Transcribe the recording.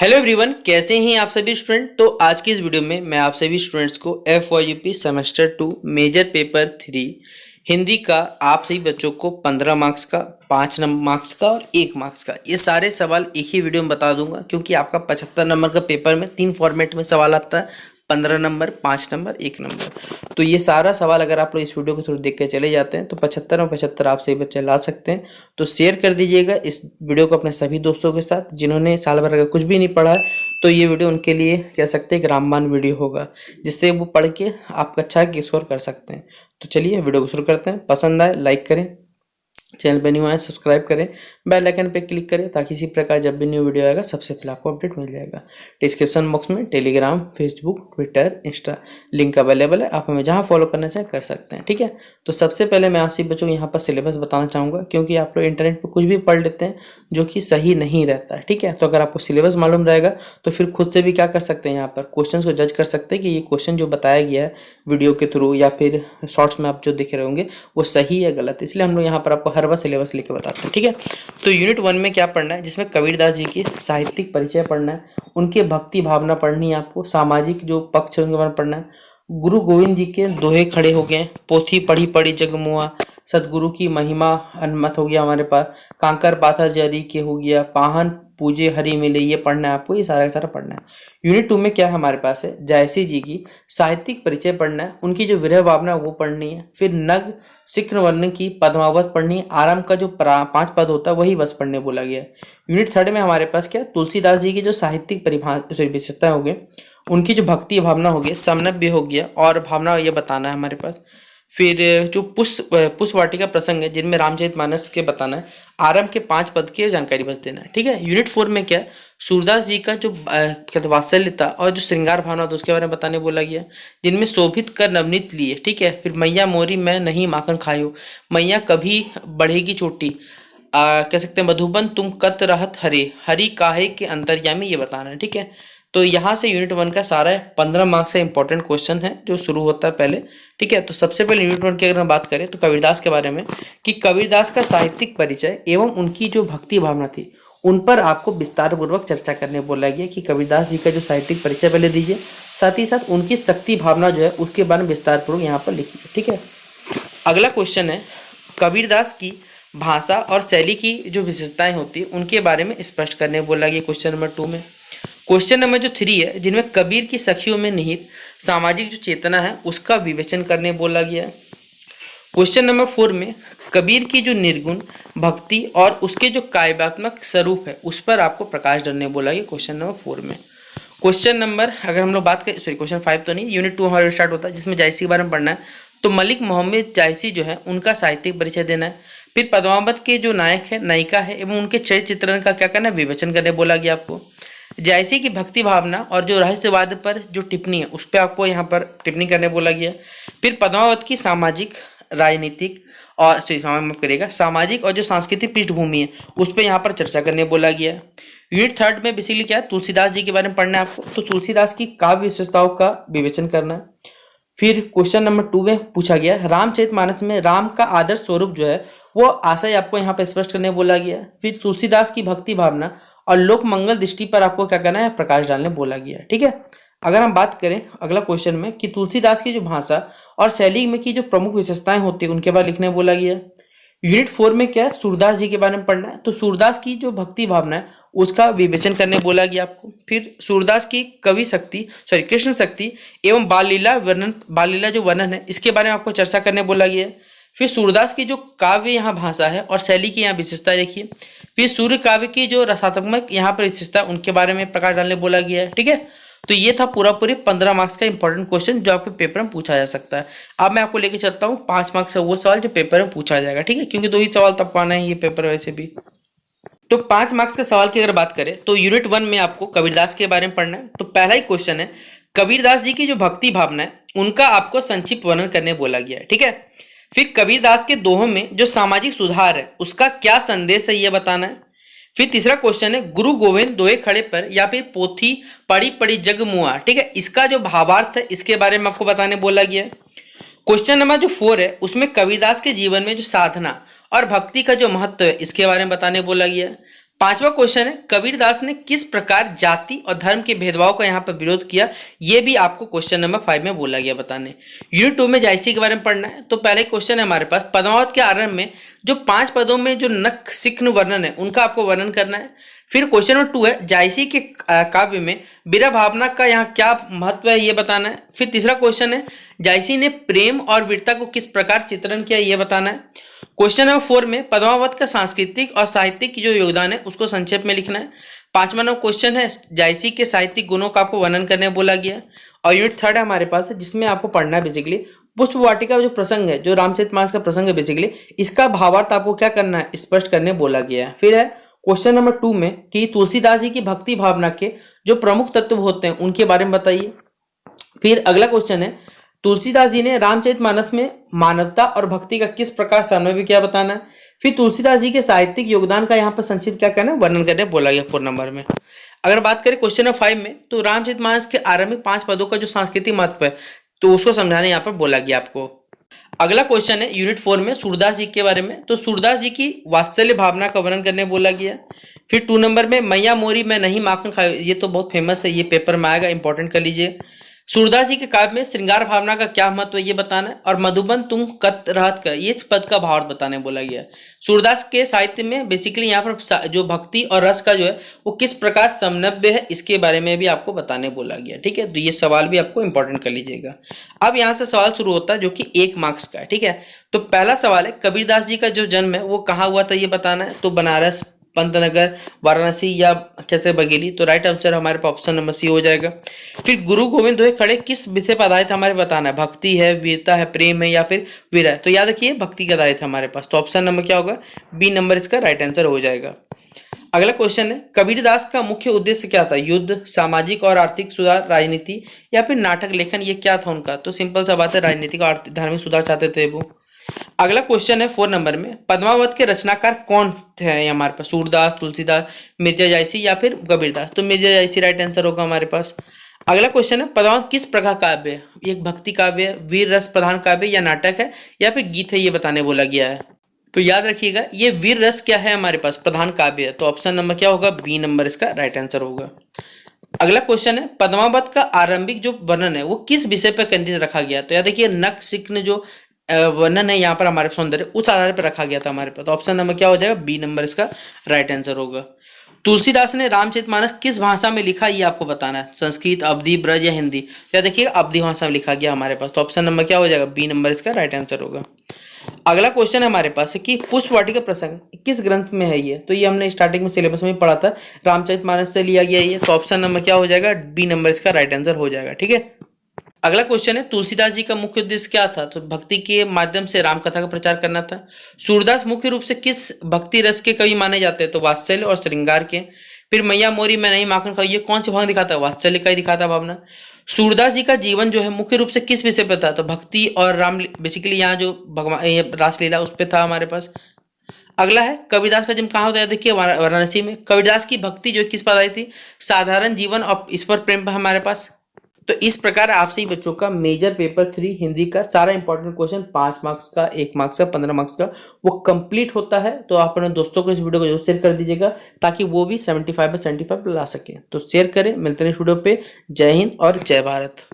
Hello everyone, कैसे हैं आप सभी स्टूडेंट। तो आज की इस वीडियो में मैं आप सभी स्टूडेंट्स को FYUP semester 2 major paper 3 Hindi का आप सभी बच्चों को 15 मार्क्स का, 5 मार्क्स का और 1 मार्क्स का ये सारे सवाल एक ही वीडियो में बता दूंगा, क्योंकि आपका 75 नंबर का पेपर में 3 फॉर्मेट में सवाल आता है, 15 नंबर, 5 नंबर, 1 नंबर। तो ये सारा सवाल अगर आप लोग इस वीडियो को थ्रू देख के चले जाते हैं तो 75 और 75 आप सभी बच्चे ला सकते हैं। तो शेयर कर दीजिएगा इस वीडियो को अपने सभी दोस्तों के साथ जिन्होंने साल भर अगर कुछ भी नहीं पढ़ा है, तो ये वीडियो उनके लिए कह सकते हैं एक रामबाण वीडियो होगा, जिससे वो पढ़ के आप अच्छा स्कोर कर सकते हैं। तो चलिए वीडियो को शुरू करते हैं। पसंद आए लाइक करें, चैनल पे न्यू आए सब्सक्राइब करें, बेल आइकन पे क्लिक करें ताकि इसी प्रकार जब भी न्यू वीडियो आएगा सबसे पहले आपको अपडेट मिल जाएगा। डिस्क्रिप्शन बॉक्स में Telegram, Facebook, Twitter, Insta link available है, आप हमें जहां फॉलो करना चाहें कर सकते हैं। ठीक है, तो सबसे पहले मैं आप सभी बच्चों को यहाँ पर सिलेबस बताना चाहूँगा, क्योंकि आप लोग इंटरनेट पर कुछ भी पढ़ लेते हैं जो कि सही नहीं रहता है। ठीक है, तो अगर आपको सिलेबस मालूम रहेगा तो फिर खुद से भी क्या कर सकते हैं, यहाँ पर क्वेश्चन को जज कर सकते हैं कि ये क्वेश्चन जो बताया गया है वीडियो के थ्रू या फिर शॉर्ट्स में आप जो देख रहे होंगे वो सही या गलत। इसलिए हम लोग यहाँ पर आपको हर बार सिलेबस लेके बताते हैं। ठीक है, तो यूनिट 1 में क्या पढ़ना है, जिसमें कबीरदास जी की साहित्यिक परिचय पढ़ना है, उनके भक्ति भावना पढ़नी है आपको, सामाजिक जो पक्ष है उनके बारे में पढ़ना है, गुरु गोविंद जी के दोहे खड़े हो गए, पोथी पढ़ी पढ़ी जगमुआ, सदगुरु की महिमा अनमत हो गया हमारे पास, कांकर पाथर जरी के हो गया, पाहन पूजे हरि मिले, ये पढ़ना है आपको, ये सारा का सारा पढ़ना है। यूनिट 2 में क्या हमारे पास है, जायसी जी की साहित्यिक परिचय पढ़ना है, उनकी जो विरह भावना वो पढ़नी है, फिर नग शिखर वर्ण की पद्मावत पढ़नी है, आराम का जो 5 पद होता है वही बस पढ़ने बोला गया है। यूनिट 3 में हमारे पास क्या, तुलसीदास जी की जो साहित्यिक परिभाषा विशेषताएं हो गई, उनकी जो भक्ति भावना हो गई, समनव्य हो गया और भावना ये बताना है हमारे पास। फिर जो पुष्प वाटिका प्रसंग है जिनमें रामचरितमानस के बताना है, आरंभ के 5 पद की जानकारी बस देना है। ठीक है, यूनिट 4 में क्या, सूरदास जी का जो क्या वात्सल्यता और जो श्रृंगार भावना होता है उसके बारे में बताने बोला गया, जिनमें शोभित कर नवनीत लिए। ठीक है, फिर मैया मोरी मैं नहीं माखन खायो, मैया कभी बढ़ेगी चोटी, कह सकते हैं मधुबन तुम कत रहत हरे, हरि काहे के अंतर्यामी, ये बताना है। ठीक है, तो यहाँ से यूनिट 1 का सारा 15 मार्क्स का इंपॉर्टेंट क्वेश्चन है जो शुरू होता है पहले। ठीक है, तो सबसे पहले यूनिट 1 की अगर हम बात करें तो कबीरदास के बारे में, कि कबीरदास का साहित्यिक परिचय एवं उनकी जो भक्ति भावना थी उन पर आपको विस्तार पूर्वक चर्चा करने बोला गया, कि कबीरदास जी का जो साहित्यिक परिचय पहले दीजिए, साथ ही साथ उनकी शक्ति भावना जो है उसके बारे में विस्तार पूर्वक यहाँ पर लिखिए। ठीक है, अगला क्वेश्चन है, कबीरदास की भाषा और शैली की जो विशेषताएं होती है उनके बारे में स्पष्ट करने बोला गया क्वेश्चन नंबर 2 में। क्वेश्चन नंबर जो 3 है, जिनमें कबीर की सखियों में निहित सामाजिक जो चेतना है उसका विवेचन करने बोला गया है। क्वेश्चन नंबर 4 में कबीर की जो निर्गुण भक्ति और उसके जो काव्यात्मक स्वरूप है उस पर आपको प्रकाश डालने बोला गया क्वेश्चन नंबर 4 में। क्वेश्चन नंबर अगर हम लोग बात करें, सॉरी क्वेश्चन 5 तो नहीं, यूनिट 2 हमारा स्टार्ट होता है जिसमें जायसी के बारे में पढ़ना है। तो मलिक मोहम्मद जायसी जो है उनका साहित्यिक परिचय देना है, फिर पद्मावत के जो नायक है नायिका है एवं उनके चरित्र चित्रण का क्या करना है, विवेचन करने बोला गया आपको। जायसी की भक्ति भावना और जो रहस्यवाद पर जो टिप्पणी है उस पर आपको यहाँ पर टिप्पणी करने बोला गया। फिर पद्मावत की सामाजिक राजनीतिक और करेगा सामाजिक और जो सांस्कृतिक पृष्ठभूमि है उस पर यहाँ पर चर्चा करने बोला गया। यूनिट 3 में बेसिकली क्या है, तुलसीदास जी के बारे में पढ़ना है आपको, तो तुलसीदास की काव्य विशेषताओं का विवेचन करना है। फिर क्वेश्चन नंबर 2 में पूछा गया, रामचरितमानस में राम का आदर्श स्वरूप जो है वो आशय आपको यहाँ पर स्पष्ट करने बोला गया। फिर तुलसीदास की भक्ति भावना और लोक मंगल दृष्टि पर आपको क्या करना है, प्रकाश डालने बोला गया। ठीक है, अगर हम बात करें अगला क्वेश्चन में, कि तुलसीदास की जो भाषा और शैली में की जो प्रमुख विशेषताएं होती है उनके बारे में लिखने बोला गया। यूनिट 4 में क्या है, सूरदास जी के बारे में पढ़ना है, तो सूरदास की जो भक्ति भावना है उसका विवेचन करने बोला गया आपको। फिर सूरदास की कवि शक्ति, सॉरी कृष्ण शक्ति एवं बाल लीला जो वर्णन है इसके बारे में आपको चर्चा करने बोला गया। फिर सूरदास की जो काव्य यहाँ भाषा है और शैली की यहाँ विशेषता देखिए। फिर सूर्य काव्य की जो रसात्मक यहाँ पर विशेषता उनके बारे में प्रकाश डालने बोला गया है। ठीक है, तो ये था पूरा 15 मार्क्स का इंपॉर्टेंट क्वेश्चन जो आपके पेपर में पूछा जा सकता है। अब मैं आपको लेके चलता हूँ 5 मार्क्स का वो सवाल जो पेपर में पूछा जाएगा। ठीक है, क्योंकि 2 ही सवाल तब पाना है ये पेपर वैसे भी। तो 5 मार्क्स के सवाल की अगर बात करें तो यूनिट 1 में आपको कबीरदास के बारे में पढ़ना है। तो पहला ही क्वेश्चन है, कबीरदास जी की जो भक्ति भावना है उनका आपको संक्षिप्त वर्णन करने बोला गया है। ठीक है, फिर कबीरदास के दोहों में जो सामाजिक सुधार है उसका क्या संदेश है ये बताना है। फिर तीसरा क्वेश्चन है, गुरु गोविंद दोहे खड़े पर या फिर पोथी पढ़ी पढ़ी जग मुआ, ठीक है, इसका जो भावार्थ है इसके बारे में आपको बताने बोला गया है। क्वेश्चन नंबर जो 4 है उसमें कबीरदास के जीवन में जो साधना और भक्ति का जो महत्व है इसके बारे में बताने बोला गया है। 5वां क्वेश्चन है, कबीरदास ने किस प्रकार जाति और धर्म के भेदभाव का यहाँ पर विरोध किया, ये भी आपको क्वेश्चन नंबर 5 में बोला गया बताने। यूनिट 2 में जायसी के बारे में पढ़ना है। तो पहले क्वेश्चन है हमारे पास, पद्मावत के आरंभ में जो 5 पदों में जो नख सिक्न वर्णन है उनका आपको वर्णन करना है। फिर क्वेश्चन नंबर 2 है, जायसी के काव्य में विरह भावना का यहाँ क्या महत्व है ये बताना है। फिर तीसरा क्वेश्चन है, जायसी ने प्रेम और वीरता को किस प्रकार चित्रण किया ये बताना है। क्वेश्चन नंबर 4 में पद्मावत का सांस्कृतिक और साहित्यिक जो योगदान है उसको संक्षेप में लिखना है। 5वां नंबर क्वेश्चन है, जायसी के साहित्यिक गुणों का आपको वर्णन करने बोला गया है। और यूनिट 3 है हमारे पास है, जिसमें आपको पढ़ना है बेसिकली पुष्प वाटिका जो प्रसंग है, जो रामचरितमानस का प्रसंग है बेसिकली, इसका भावार्थ आपको क्या करना है, स्पष्ट करने बोला गया है। फिर है क्वेश्चन नंबर 2 में कि तुलसीदास जी की भक्ति भावना के जो प्रमुख तत्व होते हैं उनके बारे में बताइए। फिर अगला क्वेश्चन है, तुलसीदास जी ने रामचरितमानस में मानवता और भक्ति का किस प्रकार समन्वय किया बताना है। फिर तुलसीदास जी के साहित्यिक योगदान का यहाँ पर संक्षिप्त क्या करना है, वर्णन करने बोला गया 4 नंबर में। अगर बात करें क्वेश्चन नंबर 5 में, तो रामचरितमानस के आरंभिक 5 पदों का जो सांस्कृतिक महत्व है तो उसको समझाने यहाँ पर बोला गया आपको। अगला क्वेश्चन है यूनिट 4 में सूरदास जी के बारे में। तो सूरदास जी की वात्सल्य भावना का वर्णन करने बोला गया। फिर 2 नंबर में मैया मोरी मैं नहीं माखन खाए, ये तो बहुत फेमस है, ये पेपर में आएगा, इंपॉर्टेंट कर लीजिए। सूरदास जी के काव्य में श्रृंगार भावना का क्या महत्व है ये बताना है। और मधुबन तुम कत रहत का, ये पद का भावार्थ बताने बोला गया। सूरदास के साहित्य में बेसिकली यहाँ पर जो भक्ति और रस का जो है वो किस प्रकार समन्वय है इसके बारे में भी आपको बताने बोला गया। ठीक है, तो ये सवाल भी आपको इंपॉर्टेंट कर लीजिएगा। अब यहाँ से सवाल शुरू होता है जो कि 1 मार्क्स का है। ठीक है, तो पहला सवाल है, कबीरदास जी का जो जन्म है वो कहाँ हुआ था ये बताना है। तो बनारस, पंतनगर, वाराणसी या कैसे बघेली, तो राइट आंसर हमारे पास ऑप्शन नंबर सी हो जाएगा। फिर गुरु गोविंद दोहे खड़े किस विषय पर आधारित हमारे बताना है, भक्ति है, वीरता है, प्रेम है या फिर विरह। तो याद रखिए भक्ति का आधारित हमारे पास, तो ऑप्शन नंबर क्या होगा, बी नंबर इसका राइट आंसर हो जाएगा। अगला क्वेश्चन है, कबीरदास का मुख्य उद्देश्य क्या था, युद्ध, सामाजिक और आर्थिक सुधार, राजनीति या फिर नाटक लेखन, ये क्या था उनका। तो सिंपल सा बात है, राजनीतिक और धार्मिक सुधार चाहते थे वो। अगला क्वेश्चन है 4 नंबर में, पद्मावत के रचनाकार कौन थे हमारे पास, सूरदास, तुलसीदास, मिर्जा जायसी या फिर कबीरदास। तो मिर्जा जायसी राइट आंसर होगा हमारे पास। अगला क्वेश्चन है, पद्मावत किस प्रकार काव्य है, एक भक्ति काव्य है, वीर रस प्रधान काव्य या नाटक है या फिर गीत है, ये बताने बोला गया है। तो याद रखिएगा ये वीर रस क्या है हमारे पास, प्रधान काव्य है। तो ऑप्शन नंबर क्या होगा, बी नंबर इसका राइट आंसर होगा। अगला क्वेश्चन है, पद्मावत का आरंभिक जो वर्णन है वो किस विषय पर केंद्रित रखा गया। तो याद देखिए नख सिक्न जो वर्णन है यहाँ पर हमारे सौंदर्य, उस आधार पर रखा गया था हमारे पास। तो ऑप्शन नंबर क्या हो जाएगा, बी नंबर इसका राइट आंसर होगा। तुलसीदास ने रामचरितमानस किस भाषा में लिखा ये आपको बताना है, संस्कृत, अवधी, ब्रज या हिंदी। या देखिए अवधी भाषा में लिखा गया हमारे पास। तो ऑप्शन नंबर क्या हो जाएगा, बी नंबर इसका राइट आंसर होगा। अगला क्वेश्चन है हमारे पास है कि पुष्प वाटिका प्रसंग किस ग्रंथ में है ये। तो ये हमने स्टार्टिंग में सिलेबस में पढ़ा था, रामचरितमानस से लिया गया ये। तो ऑप्शन नंबर क्या हो जाएगा, बी नंबर इसका राइट आंसर हो जाएगा। ठीक है, अगला क्वेश्चन है, तुलसीदास जी का मुख्य उद्देश्य क्या था। तो भक्ति के माध्यम से राम कथा का प्रचार करना था। सूरदास मुख्य रूप से किस भक्ति रस के कवि माने जाते हैं। तो वात्सल्य और श्रृंगार के। फिर मैया मोरी मैं नहीं माखन खाऊं, ये कौन से भाग दिखाता है, वात्सल्य का ही दिखाता भावना। सूरदास जी का जीवन जो है मुख्य रूप से किस विषय पर था। तो भक्ति और राम, बेसिकली यहाँ जो भगवान रासलीला उस पर था हमारे पास। अगला है, कबीरदास का जन्म कहाँ होता है, देखिए वाराणसी में। कबीरदास की भक्ति जो किस पर आई थी, साधारण जीवन और ईश्वर प्रेम पर हमारे पास। तो इस प्रकार आपसे ही बच्चों का मेजर पेपर 3 हिंदी का सारा इंपॉर्टेंट क्वेश्चन 5 मार्क्स का, 1 मार्क्स का, 15 मार्क्स का वो कंप्लीट होता है। तो आप अपने दोस्तों को इस वीडियो को जरूर शेयर कर दीजिएगा ताकि वो भी 75 में 75 ला सके। तो शेयर करें, मिलते हैं इस वीडियो पे। जय हिंद और जय भारत।